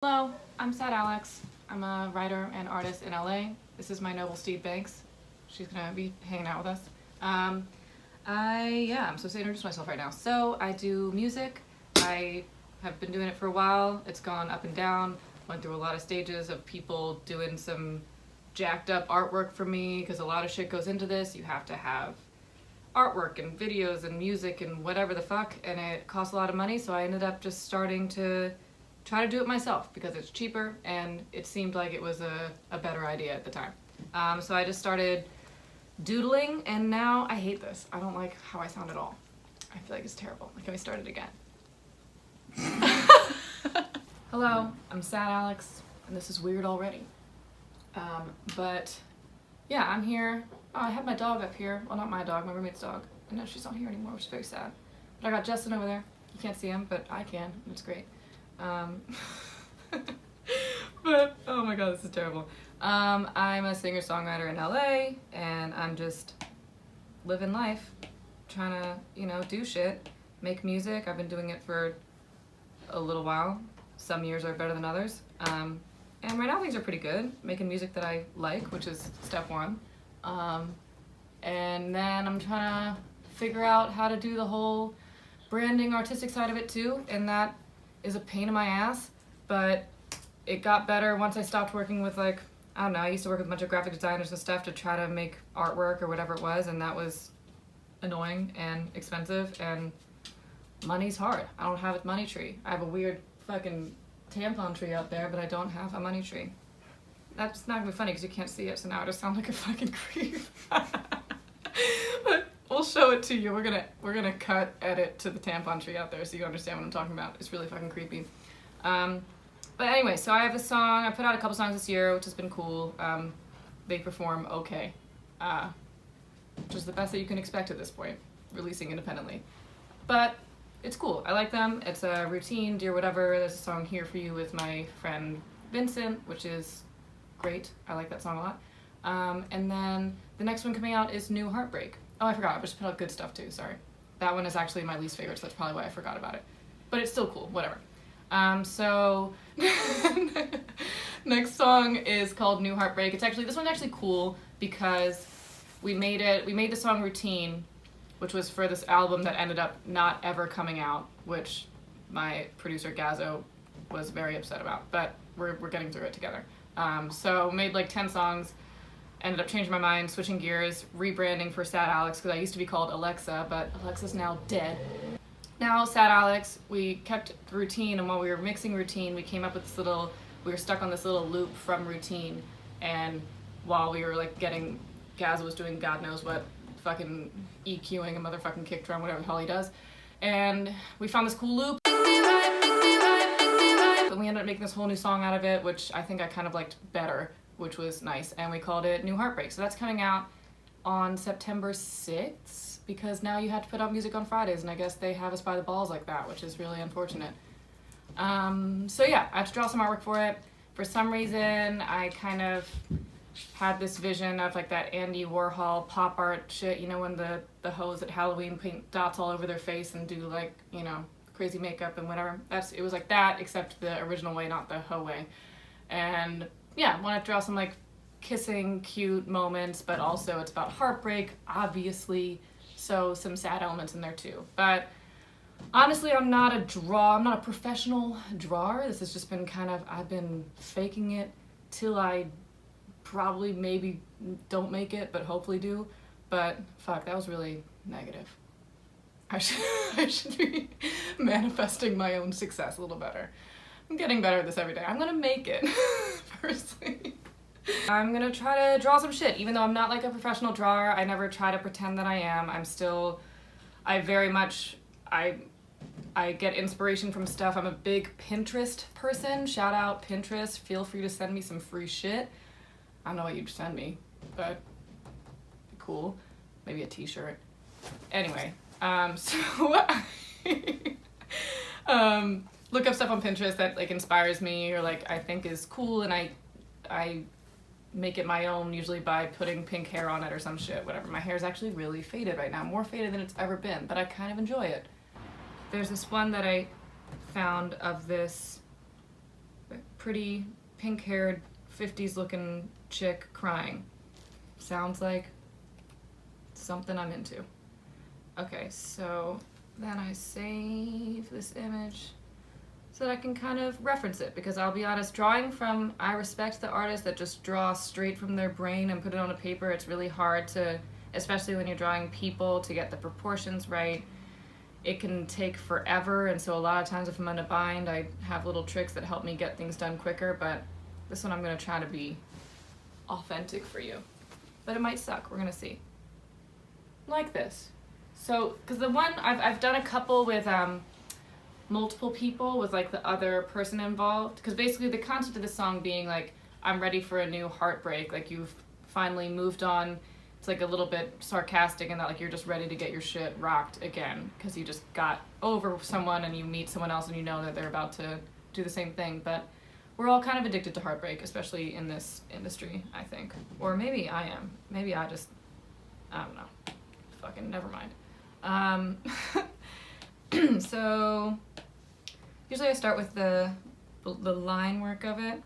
Hello, I'm Sad Alex. I'm a writer and artist in LA. This is my noble Steve Banks. She's gonna be hanging out with us. I'm supposed to introduce myself right now. So I do music. I have been doing it for a while. It's gone up and down. Went through a lot of stages of people doing some jacked up artwork for me because a lot of shit goes into this. You have to have artwork and videos and music and whatever the fuck, and it costs a lot of money. So I ended up just starting to try to do it myself because it's cheaper and it seemed like it was a better idea at the time. So I just started doodling, and now I hate this. I don't like how I sound at all. I feel like it's terrible. Can we start it again? Hello, I'm Sad Alex, and this is weird already. But yeah, I'm here. Oh, I have my dog up here. Well, not my dog, my roommate's dog. And no, she's not here anymore, which is very sad. But I got Justin over there. You can't see him, but I can. It's great. But oh my god, this is terrible. I'm a singer-songwriter in LA, and I'm just living life, trying to, do shit, make music. I've been doing it for a little while. Some years are better than others. And right now things are pretty good, making music that I like, which is step one. And then I'm trying to figure out how to do the whole branding, artistic side of it too, and that is a pain in my ass, but it got better once I stopped working with I used to work with a bunch of graphic designers and stuff to try to make artwork or whatever it was, and that was annoying and expensive, and money's hard. I don't have a money tree. I have a weird fucking tampon tree out there, but I don't have a money tree. That's not gonna be funny because you can't see it, so now I just sound like a fucking creep. But we'll show it to you. We're gonna edit to the tampon tree out there so you understand what I'm talking about. It's really fucking creepy. But anyway, so I have a song. I put out a couple songs this year, which has been cool. They perform okay, which is the best that you can expect at this point, releasing independently. But it's cool. I like them. It's a routine, dear whatever. There's a song Here For You with my friend Vincent, which is great. I like that song a lot. And then the next one coming out is New Heartbreak. Oh, I forgot. I just put out good stuff too. Sorry. That one is actually my least favorite, so that's probably why I forgot about it. But it's still cool. Whatever. So next song is called New Heartbreak. This one's actually cool because we made the song Routine, which was for this album that ended up not ever coming out, which my producer Gazzo was very upset about, but we're getting through it together. So made 10 songs, ended up changing my mind, switching gears, rebranding for Sad Alex because I used to be called Alexa, but Alexa's now dead. Now Sad Alex, we kept Routine, and while we were mixing Routine, we came up with we were stuck on this little loop from Routine, and while we were Gazzo was doing God knows what, fucking EQing a motherfucking kick drum, whatever the hell he does, and we found this cool loop, and we ended up making this whole new song out of it, which I think I kind of liked better, which was nice, and we called it New Heartbreak. So that's coming out on September 6th, because now you have to put out music on Fridays, and I guess they have us by the balls like that, which is really unfortunate. So yeah, I have to draw some artwork for it. For some reason, I kind of had this vision of that Andy Warhol pop art shit, when the hoes at Halloween paint dots all over their face and do crazy makeup and whatever. It was like that, except the original way, not the hoe way. And yeah, I want to draw some kissing cute moments, but also it's about heartbreak, obviously, so some sad elements in there too. But honestly, I'm not a professional drawer. This has just been I've been faking it till I probably maybe don't make it, but hopefully do. But fuck, that was really negative. I should be manifesting my own success a little better. I'm getting better at this every day. I'm gonna make it, firstly. I'm gonna try to draw some shit, even though I'm not a professional drawer. I never try to pretend that I am. I get inspiration from stuff. I'm a big Pinterest person. Shout out Pinterest. Feel free to send me some free shit. I don't know what you'd send me, but cool. Maybe a t-shirt. Anyway, so look up stuff on Pinterest that inspires me or I think is cool, and I make it my own, usually by putting pink hair on it or some shit, whatever. My hair's actually really faded right now, more faded than it's ever been, but I kind of enjoy it. There's this one that I found of this pretty pink-haired 50s looking chick crying. Sounds like something I'm into. Okay, so then I save this image so that I can kind of reference it, because I'll be honest, I respect the artists that just draw straight from their brain and put it on a paper. It's really hard to, especially when you're drawing people, to get the proportions right. It can take forever, and so a lot of times if I'm in a bind, I have little tricks that help me get things done quicker, but this one I'm gonna try to be authentic for you. But it might suck, we're gonna see. Like this. So, because the one, I've done a couple with multiple people, with like the other person involved, because basically the concept of the song being like, I'm ready for a new heartbreak, like you've finally moved on. It's like a little bit sarcastic in that like you're just ready to get your shit rocked again because you just got over someone and you meet someone else and you know that they're about to do the same thing. But we're all kind of addicted to heartbreak, especially in this industry, I think. Or maybe I am. Maybe I don't know. Fucking never mind. So usually I start with the line work of it,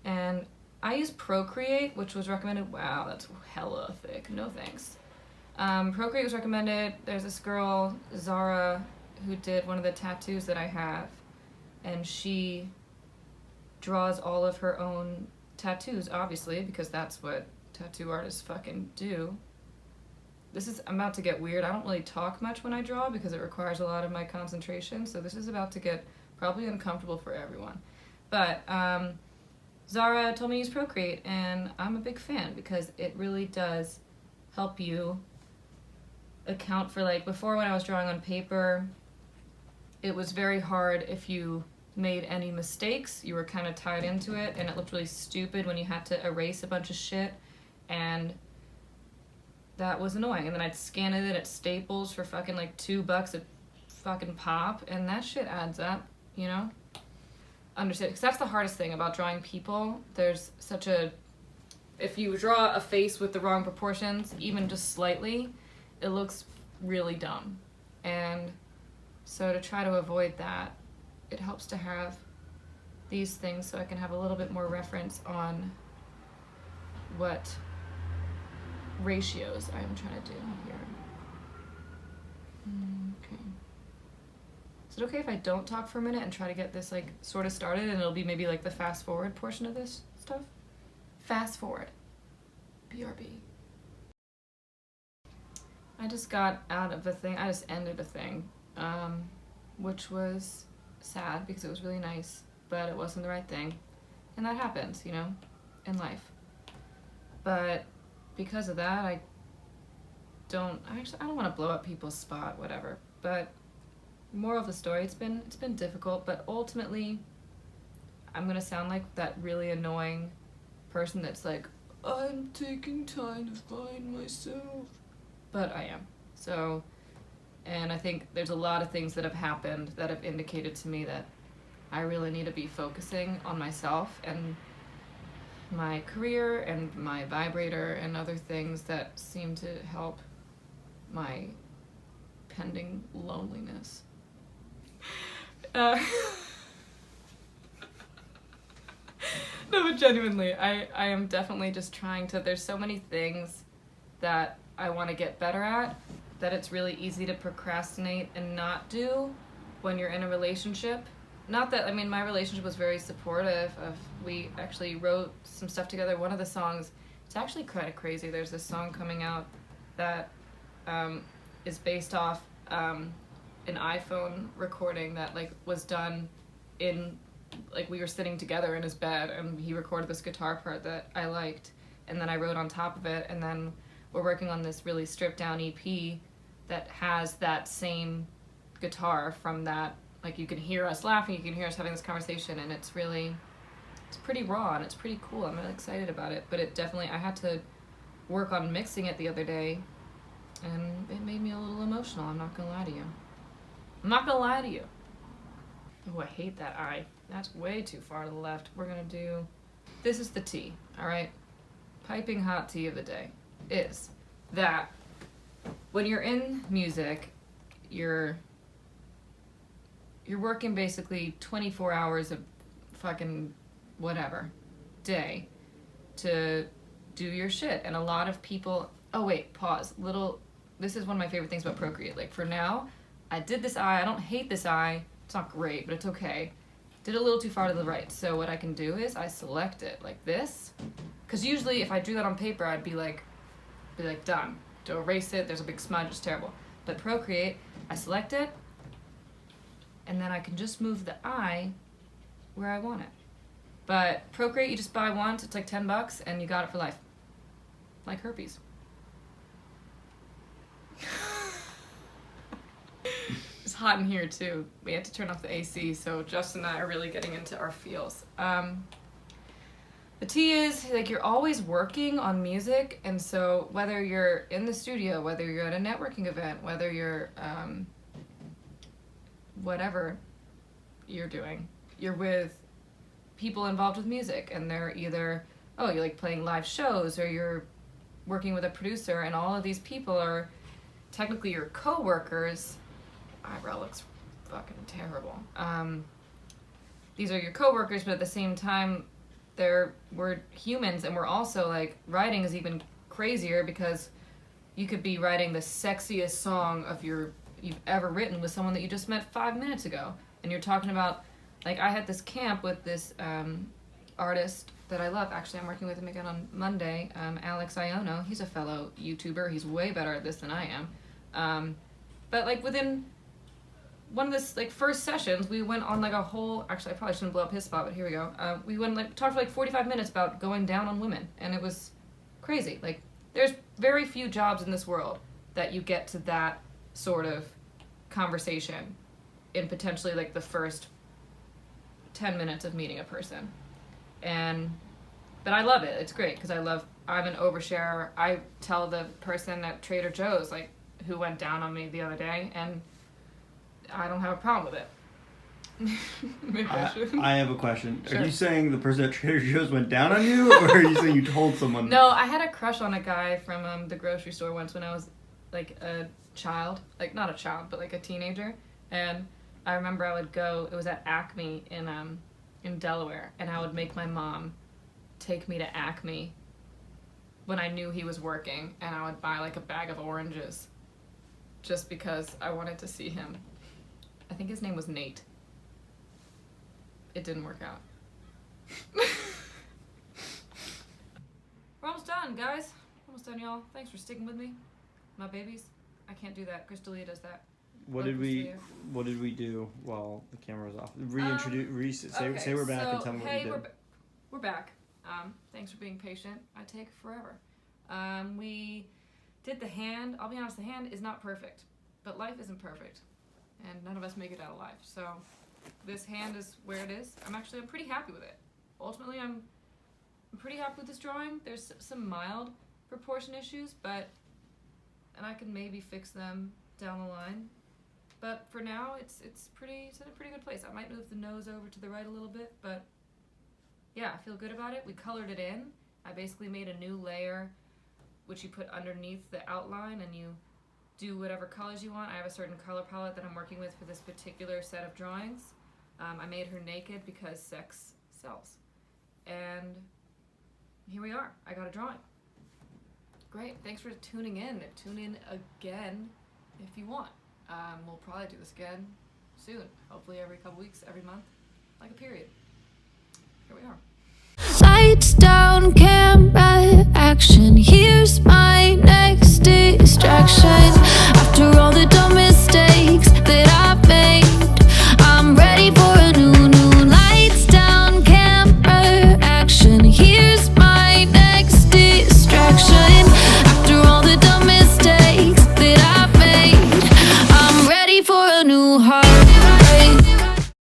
and I use Procreate, which was recommended. Wow, that's hella thick. No thanks. Procreate was recommended. There's this girl, Zara, who did one of the tattoos that I have, and she draws all of her own tattoos, obviously, because that's what tattoo artists fucking do. I'm about to get weird. I don't really talk much when I draw because it requires a lot of my concentration, so this is about to get probably uncomfortable for everyone. But Zara told me to use Procreate, and I'm a big fan because it really does help you account for, like, before when I was drawing on paper, it was very hard if you made any mistakes. You were kind of tied into it, and it looked really stupid when you had to erase a bunch of shit, and that was annoying. And then I'd scan it at Staples for fucking like $2 a fucking pop, and that shit adds up, you know? Understand, because that's the hardest thing about drawing people. There's such if you draw a face with the wrong proportions, even just slightly, it looks really dumb. And so to try to avoid that, it helps to have these things so I can have a little bit more reference on what ratios I'm trying to do here. Okay. Is it okay if I don't talk for a minute and try to get this like sort of started, and it'll be maybe like the fast forward portion of this stuff? Fast forward. BRB. I just got out of a thing. I just ended a thing, which was sad because it was really nice, but it wasn't the right thing. And that happens, you know, in life. But because of that, I don't want to blow up people's spot, whatever. But moral of the story, it's been difficult, but ultimately I'm gonna sound like that really annoying person that's like, I'm taking time to find myself. But I am. So, and I think there's a lot of things that have happened that have indicated to me that I really need to be focusing on myself and my career and my vibrator and other things that seem to help my pending loneliness. No, but genuinely, I am definitely just trying to, there's so many things that I want to get better at that it's really easy to procrastinate and not do when you're in a relationship. Not that, I mean, my relationship was very supportive we actually wrote some stuff together. One of the songs, it's actually kind of crazy. There's this song coming out that is based off an iPhone recording that like was done in, like we were sitting together in his bed and he recorded this guitar part that I liked, and then I wrote on top of it, and then we're working on this really stripped down EP that has that same guitar from that. Like, you can hear us laughing, you can hear us having this conversation, and it's pretty raw, and it's pretty cool. I'm really excited about it, but it definitely, I had to work on mixing it the other day, and it made me a little emotional. I'm not gonna lie to you. Oh, I hate that eye. That's way too far to the left. We're gonna do, this is the tea, all right? Piping hot tea of the day is that when you're in music, you're working basically 24 hours a fucking whatever day to do your shit. And a lot of people, oh wait, pause. This is one of my favorite things about Procreate. Like for now, I did this eye. I don't hate this eye. It's not great, but it's okay. Did it a little too far to the right. So what I can do is I select it like this. Because usually if I drew that on paper, I'd be like done. To erase it, there's a big smudge, it's terrible. But Procreate, I select it, and then I can just move the eye where I want it. But Procreate, you just buy once, it's like $10, and you got it for life. Like herpes. It's hot in here too. We had to turn off the AC, so Justin and I are really getting into our feels. The tea is, like, you're always working on music, and so whether you're in the studio, whether you're at a networking event, whether you're, whatever you're doing, you're with people involved with music, and they're either, you're like playing live shows, or you're working with a producer, and all of these people are technically your co-workers. Eyebrow looks fucking terrible. These are your co-workers, but at the same time, we're humans, and we're also, like, writing is even crazier because you could be writing the sexiest song you've ever written with someone that you just met 5 minutes ago, and you're talking about, like, I had this camp with this artist that I love. Actually, I'm working with him again on Monday, Alex Iono. He's a fellow YouTuber. He's way better at this than I am. But, like, within one of the, like, first sessions, we went on, like, a whole, actually, I probably shouldn't blow up his spot, but here we go. We went, like, talked for, like, 45 minutes about going down on women, and it was crazy. Like, there's very few jobs in this world that you get to that sort of conversation in potentially, like, the first 10 minutes of meeting a person. But I love it. It's great, because I'm an oversharer. I tell the person at Trader Joe's, like, who went down on me the other day, and I don't have a problem with it. Maybe I should. I have a question. Sure. Are you saying the person at Trader Joe's went down on you, or are you saying you told someone? No, I had a crush on a guy from the grocery store once when I was, like, a child. Like, not a child, but, like, a teenager. And I remember I would go, it was at Acme in Delaware, and I would make my mom take me to Acme when I knew he was working, and I would buy, like, a bag of oranges just because I wanted to see him. I think his name was Nate. It didn't work out. We're almost done, guys. Almost done, y'all. Thanks for sticking with me. My babies. I can't do that. Crystalia does that. What did we do while the camera was off? Say we're back and tell me what you did. We're back. Thanks for being patient. I take forever. We did the hand. I'll be honest, the hand is not perfect, but life isn't perfect, and none of us make it out alive. So this hand is where it is. I'm pretty happy with it. Ultimately, I'm pretty happy with this drawing. There's some mild proportion issues, and I can maybe fix them down the line. But for now, it's in a pretty good place. I might move the nose over to the right a little bit, but yeah, I feel good about it. We colored it in. I basically made a new layer, which you put underneath the outline, and you do whatever colors you want. I have a certain color palette that I'm working with for this particular set of drawings. I made her naked because sex sells. And here we are. I got a drawing. Great. Thanks for tuning in. Tune in again if you want. We'll probably do this again soon. Hopefully every couple weeks, every month, like a period. Here we are. Lights down, camera action. Here's my next distraction.